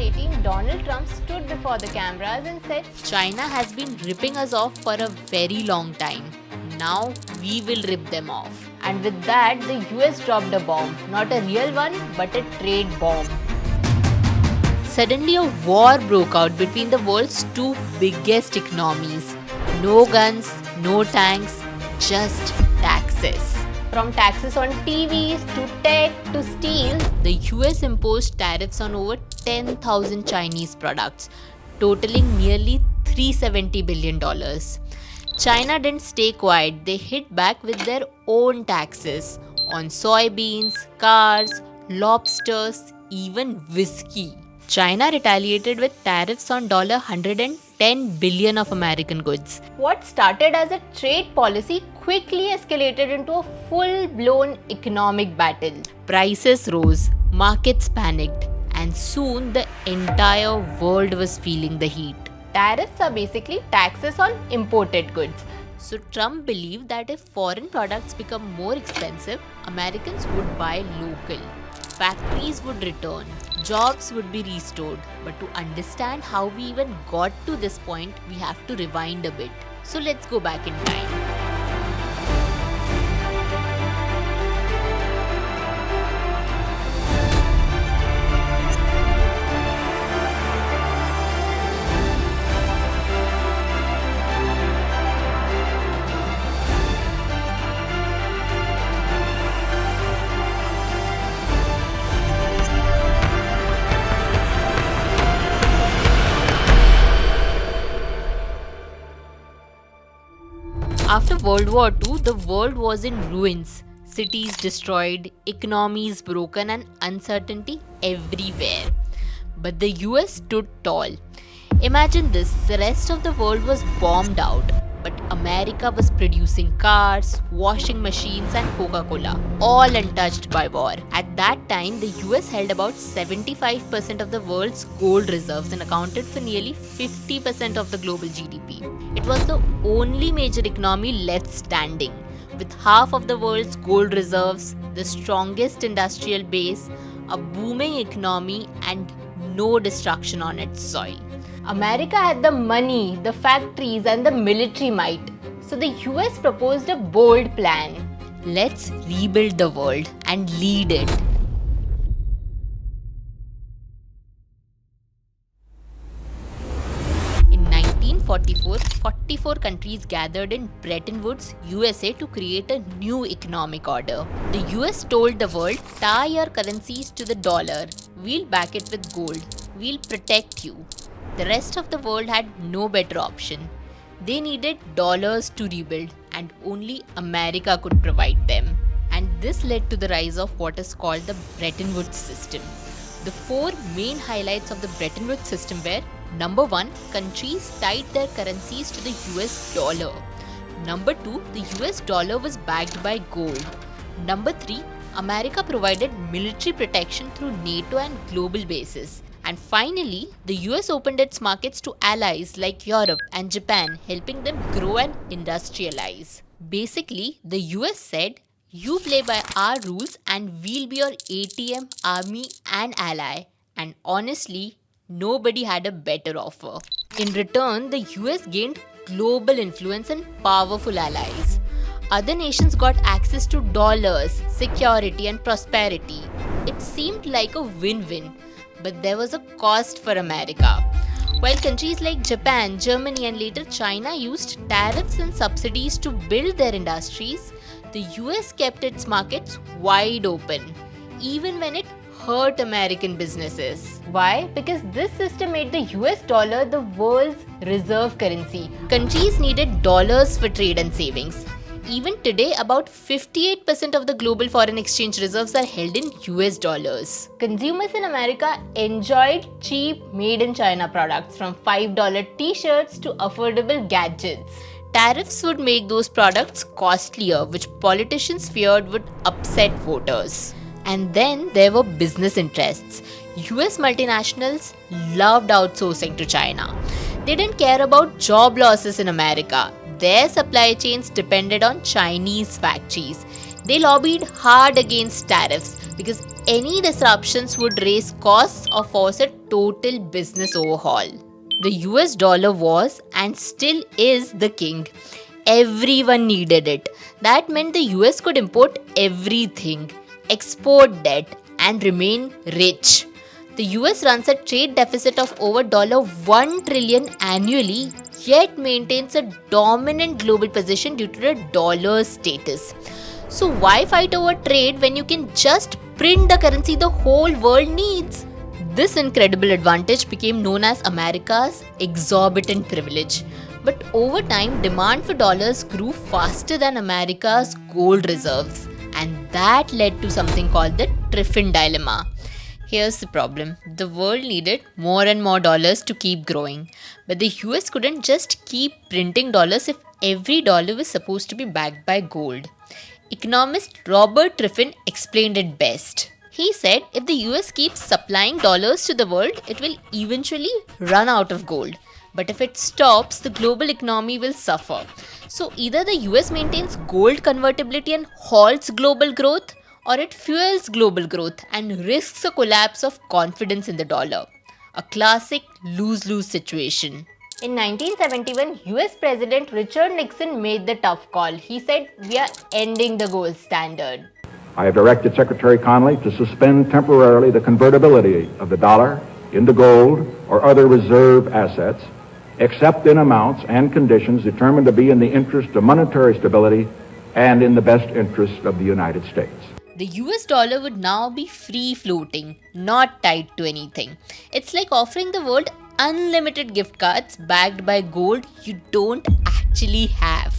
2018, Donald Trump stood before the cameras and said, China has been ripping us off for a very long time. Now we will rip them off. And with that, the US dropped a bomb. Not a real one, but a trade bomb. Suddenly, a war broke out between the world's two biggest economies. No guns, no tanks, just taxes. From taxes on TVs to tech to steel, the US imposed tariffs on over 10,000 Chinese products, totaling nearly $370 billion. China didn't stay quiet, they hit back with their own taxes on soybeans, cars, lobsters, even whiskey. China retaliated with tariffs on $110 billion of American goods. What started as a trade policy quickly escalated into a full-blown economic battle. Prices rose, markets panicked, and soon the entire world was feeling the heat. Tariffs are basically taxes on imported goods. So Trump believed that if foreign products become more expensive, Americans would buy local. Factories would return, jobs would be restored. But to understand how we even got to this point, we have to rewind a bit. So let's go back in time. After World War II, the world was in ruins. Cities destroyed, economies broken, and uncertainty everywhere. But the US stood tall. Imagine this, the rest of the world was bombed out, but America was producing cars, washing machines, and Coca-Cola, all untouched by war. At that time, the US held about 75% of the world's gold reserves and accounted for nearly 50% of the global GDP. It was the only major economy left standing, with half of the world's gold reserves, the strongest industrial base, a booming economy, and no destruction on its soil. America had the money, the factories, and the military might. So the US proposed a bold plan. Let's rebuild the world and lead it. In 1944, 44 countries gathered in Bretton Woods, USA to create a new economic order. The US told the world, tie your currencies to the dollar. We'll back it with gold. We'll protect you. The rest of the world had no better option. They needed dollars to rebuild, and only America could provide them. And this led to the rise of what is called the Bretton Woods system. The four main highlights of the Bretton Woods system were: number 1, countries tied their currencies to the US dollar. Number 2, the US dollar was backed by gold. Number 3, America provided military protection through NATO and global bases. And finally, the US opened its markets to allies like Europe and Japan, helping them grow and industrialize. Basically, the US said, you play by our rules and we'll be your ATM, army and ally. And honestly, nobody had a better offer. In return, the US gained global influence and powerful allies. Other nations got access to dollars, security and prosperity. It seemed like a win-win. But there was a cost for America. While countries like Japan, Germany, and later China used tariffs and subsidies to build their industries, the US kept its markets wide open, even when it hurt American businesses. Why? Because this system made the US dollar the world's reserve currency. Countries needed dollars for trade and savings. Even today, about 58% of the global foreign exchange reserves are held in US dollars. Consumers in America enjoyed cheap made-in-China products, from $5 t-shirts to affordable gadgets. Tariffs would make those products costlier, which politicians feared would upset voters. And then there were business interests. US multinationals loved outsourcing to China. They didn't care about job losses in America. Their supply chains depended on Chinese factories. They lobbied hard against tariffs, because any disruptions would raise costs or force a total business overhaul. The US dollar was and still is the king. Everyone needed it. That meant the US could import everything, export debt, and remain rich. The US runs a trade deficit of over $1 trillion annually, yet maintains a dominant global position due to the dollar's status. So why fight over trade when you can just print the currency the whole world needs? This incredible advantage became known as America's exorbitant privilege. But over time, demand for dollars grew faster than America's gold reserves. And that led to something called the Triffin dilemma. Here's the problem. The world needed more and more dollars to keep growing. But the US couldn't just keep printing dollars if every dollar was supposed to be backed by gold. Economist Robert Triffin explained it best. He said if the US keeps supplying dollars to the world, it will eventually run out of gold. But if it stops, the global economy will suffer. So either the US maintains gold convertibility and halts global growth, or it fuels global growth and risks a collapse of confidence in the dollar. A classic lose-lose situation. In 1971, US President Richard Nixon made the tough call. He said, "We are ending the gold standard." I have directed Secretary Connally to suspend temporarily the convertibility of the dollar into gold or other reserve assets, except in amounts and conditions determined to be in the interest of monetary stability and in the best interest of the United States. The US dollar would now be free floating, not tied to anything. It's like offering the world unlimited gift cards backed by gold you don't actually have.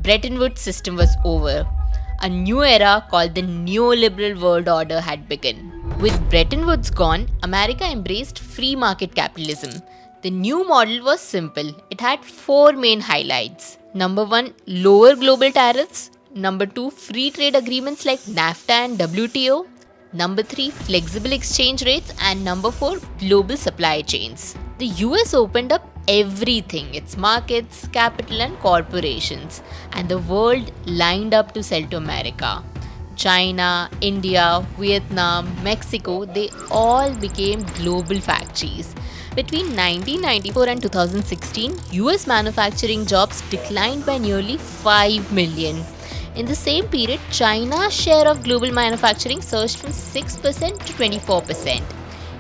Bretton Woods system was over. A new era called the neoliberal world order had begun. With Bretton Woods gone, America embraced free market capitalism. The new model was simple. It had 4 main highlights. Number 1, lower global tariffs. Number 2, free trade agreements like NAFTA and WTO. Number 3, flexible exchange rates. And number 4, global supply chains. The US opened up everything, its markets, capital and corporations, and the world lined up to sell to America. China, India, Vietnam, Mexico, they all became global factories. Between 1994 and 2016, US manufacturing jobs declined by nearly 5 million. In the same period, China's share of global manufacturing surged from 6% to 24%.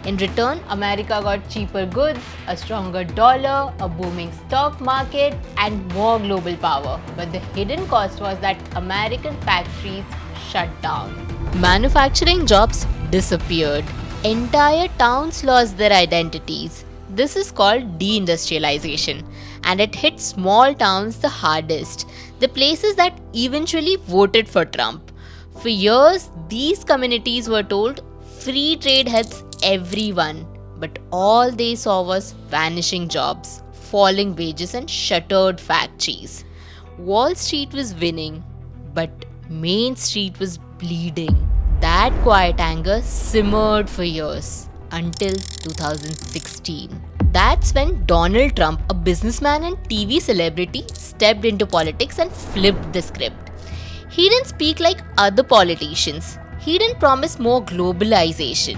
In return, America got cheaper goods, a stronger dollar, a booming stock market, and more global power. But the hidden cost was that American factories shut down. manufacturing jobs disappeared. Entire towns lost their identities. This is called deindustrialization, and it hit small towns the hardest, the places that eventually voted for Trump. For years, these communities were told free trade helps everyone, but all they saw was vanishing jobs, falling wages, and shuttered factories. Wall Street was winning, but Main Street was bleeding. That quiet anger simmered for years until 2016. That's when Donald Trump, a businessman and TV celebrity, stepped into politics and flipped the script. He didn't speak like other politicians. He didn't promise more globalization.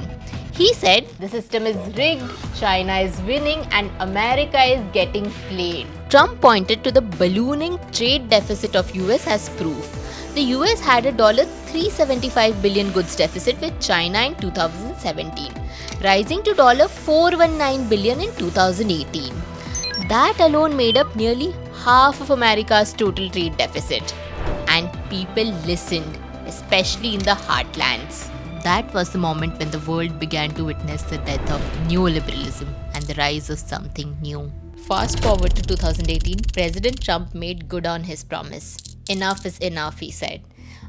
He said, "The system is rigged, China is winning, and America is getting played." Trump pointed to the ballooning trade deficit of US as proof. The US had a $375 billion goods deficit with China in 2017, rising to $419 billion in 2018. That alone made up nearly half of America's total trade deficit. And people listened, especially in the heartlands. That was the moment when the world began to witness the death of neoliberalism and the rise of something new. Fast forward to 2018, President Trump made good on his promise. Enough is enough, he said.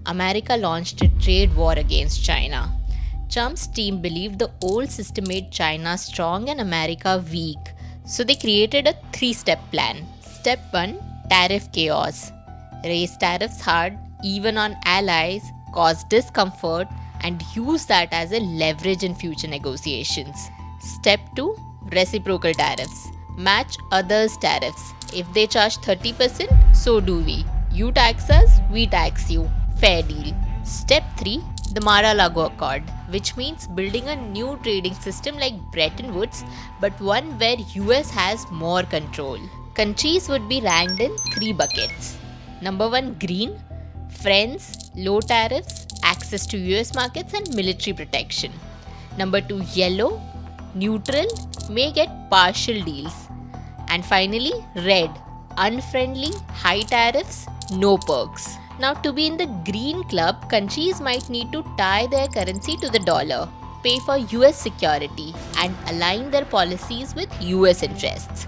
America launched a trade war against China. Trump's team believed the old system made China strong and America weak. So they created a 3-step plan. Step 1, tariff chaos. Raise tariffs hard, even on allies, cause discomfort, and use that as a leverage in future negotiations. Step 2, reciprocal tariffs. Match others' tariffs. If they charge 30%, so do we. You tax us, we tax you. Fair deal. Step 3, the Mar-a-Lago Accord, which means building a new trading system like Bretton Woods, but one where US has more control. Countries would be ranked in 3 buckets. Number 1, green, friends, low tariffs, access to US markets and military protection. Number 2, yellow, neutral, may get partial deals. And finally, red, unfriendly, high tariffs, no perks. Now, to be in the green club, countries might need to tie their currency to the dollar, pay for US security, and align their policies with US interests.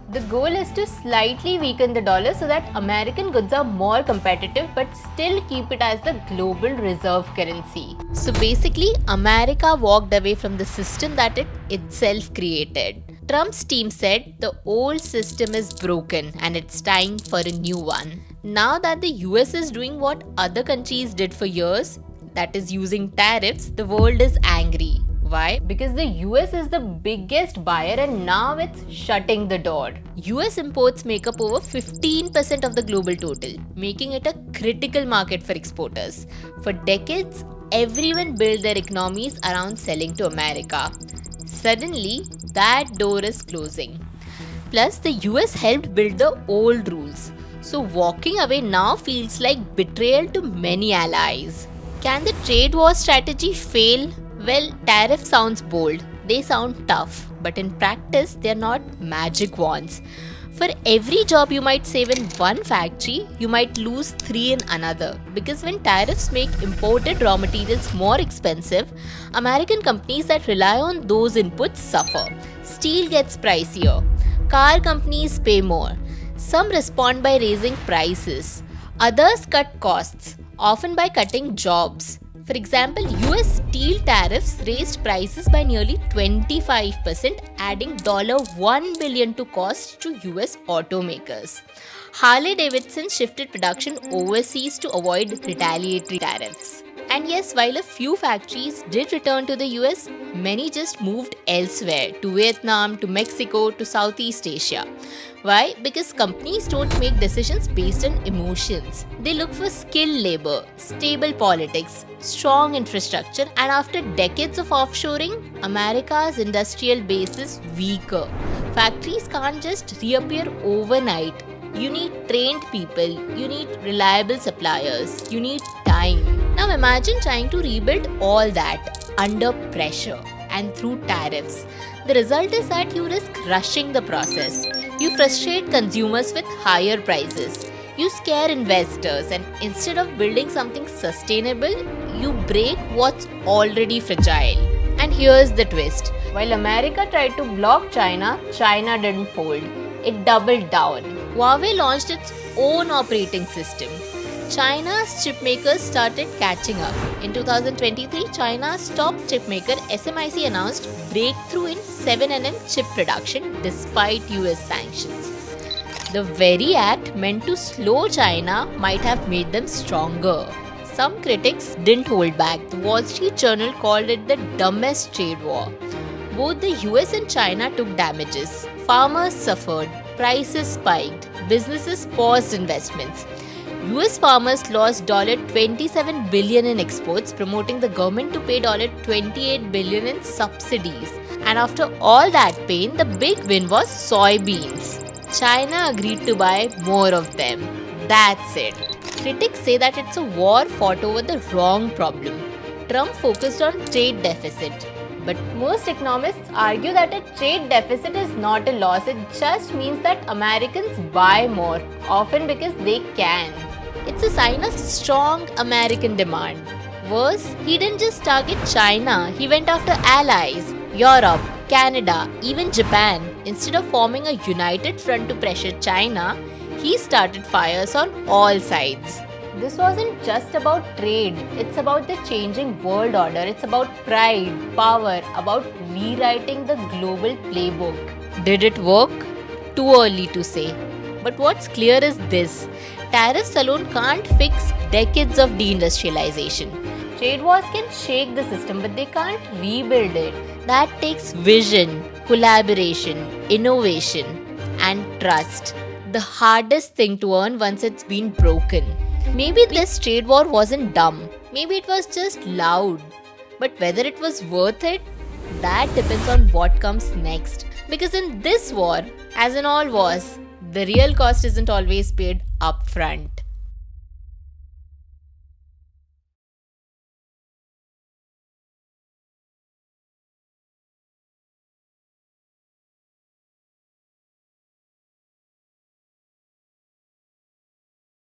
The goal is to slightly weaken the dollar so that American goods are more competitive but still keep it as the global reserve currency. So basically, America walked away from the system that it itself created. Trump's team said the old system is broken and it's time for a new one. Now that the US is doing what other countries did for years, that is using tariffs, the world is angry. Why? Because the US is the biggest buyer and now it's shutting the door. US imports make up over 15% of the global total, making it a critical market for exporters. For decades, everyone built their economies around selling to America. Suddenly, that door is closing. Plus, the US helped build the old rules. So, walking away now feels like betrayal to many allies. Can the trade war strategy fail? Well, tariff sounds bold, they sound tough, but in practice, they're not magic wands. For every job you might save in one factory, you might lose 3 in another. Because when tariffs make imported raw materials more expensive, American companies that rely on those inputs suffer. Steel gets pricier, car companies pay more. Some respond by raising prices, others cut costs, often by cutting jobs. For example, US steel tariffs raised prices by nearly 25%, adding $1 billion to costs to US automakers. Harley-Davidson shifted production overseas to avoid retaliatory tariffs. And yes, while a few factories did return to the US, many just moved elsewhere, to Vietnam, to Mexico, to Southeast Asia. Why? Because companies don't make decisions based on emotions. They look for skilled labor, stable politics, strong infrastructure, and after decades of offshoring, America's industrial base is weaker. Factories can't just reappear overnight. You need trained people, you need reliable suppliers, you need time. Now imagine trying to rebuild all that under pressure and through tariffs. The result is that you risk rushing the process. You frustrate consumers with higher prices. You scare investors, and instead of building something sustainable, you break what's already fragile. And here's the twist. While America tried to block China, China didn't fold. It doubled down. Huawei launched its own operating system. China's chipmakers started catching up. In 2023, China's top chipmaker SMIC announced breakthrough in 7nm chip production despite US sanctions. The very act meant to slow China might have made them stronger. Some critics didn't hold back. The Wall Street Journal called it the dumbest trade war. Both the US and China took damages. Farmers suffered, prices spiked, businesses paused investments. US farmers lost $27 billion in exports, promoting the government to pay $28 billion in subsidies. And after all that pain, the big win was soybeans. China agreed to buy more of them. That's it. Critics say that it's a war fought over the wrong problem. Trump focused on trade deficit. But most economists argue that a trade deficit is not a loss. It just means that Americans buy more, often because they can. It's a sign of strong American demand. Worse, he didn't just target China, he went after allies, Europe, Canada, even Japan. Instead of forming a united front to pressure China, he started fires on all sides. This wasn't just about trade, it's about the changing world order, it's about pride, power, about rewriting the global playbook. Did it work? Too early to say. But what's clear is this: tariffs alone can't fix decades of deindustrialization. Trade wars can shake the system, but they can't rebuild it. That takes vision, collaboration, innovation, and trust. The hardest thing to earn once it's been broken. Maybe this trade war wasn't dumb. Maybe it was just loud. But whether it was worth it, that depends on what comes next. Because in this war, as in all wars, the real cost isn't always paid upfront.